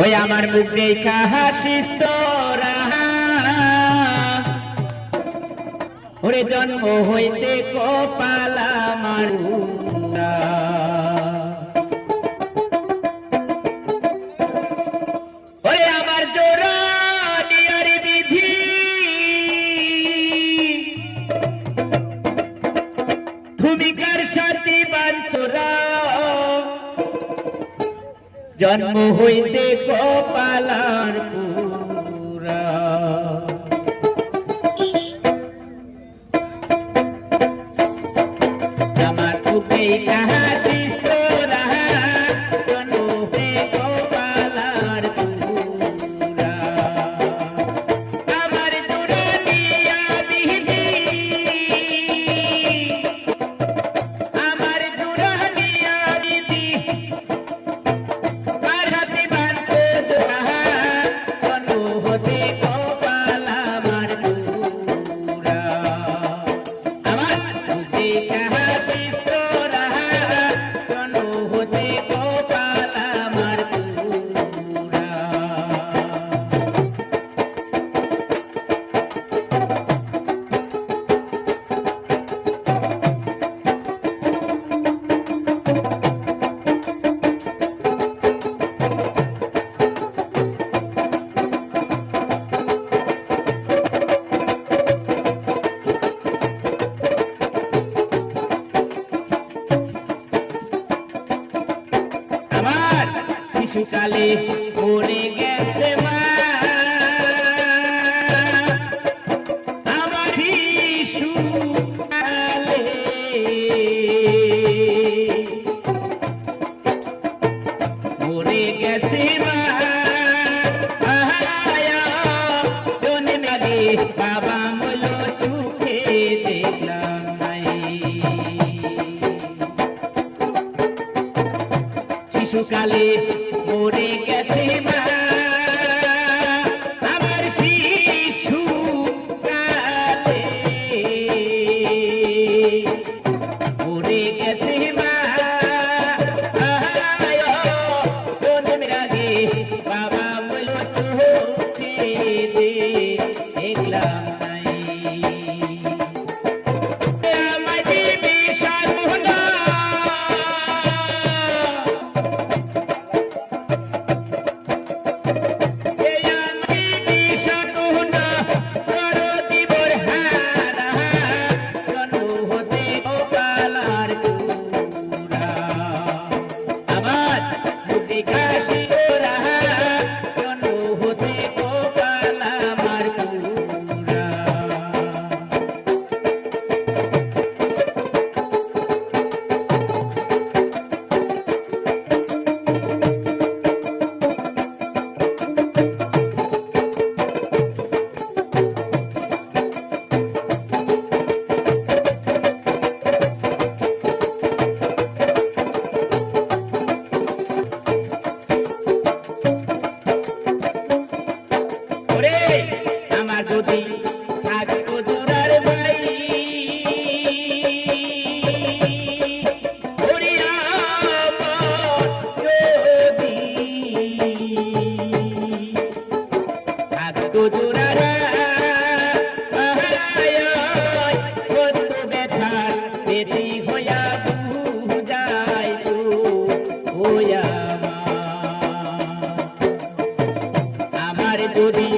ওই আমার মুখ দেখা হাসিস তোরা, ওরে জন্ম হইতে কপাল আমার পুরা। ওরে আমার জোড়া দিয়ার বিধি, তুমি কার সাথে বাঞ্চরা, জন্ম হইতে কপাল আমার পুরা। আমার বুকে হাসিস তোরা, জন্ম হইতে কপাল আমার পুরা। আমার জোড়া দিয়া বিধি, আমার জোড়া দিয়া বিধি, কার হাতে বাঞ্চরা, জন্ম হইতে কপাল আমার পুরা। আমার বুকে হাসিস তোরা, জন্ম হইতে কপাল আমার পুরা। আমার শিশুকালে মরে গেছে মা, আমার শিশুকালে মরে গেছে মা। জন্মে আগে বাবা মলো চোখে দেখলাম নাই। শিশুকালে মরে গেছে মা, আমার শিশুকালে মরে গেছে মা। জন্মের আগে বাবা বলো চোখে দেখলাম নাই। আমার দিবি সাধনা, যদি থাকতো জোড়ার ভাই, ওরে আমার যদি থাকতো জোড়ার কত ব্যথা বেদি হইয়া বুঝাই হইয়া আমার যদি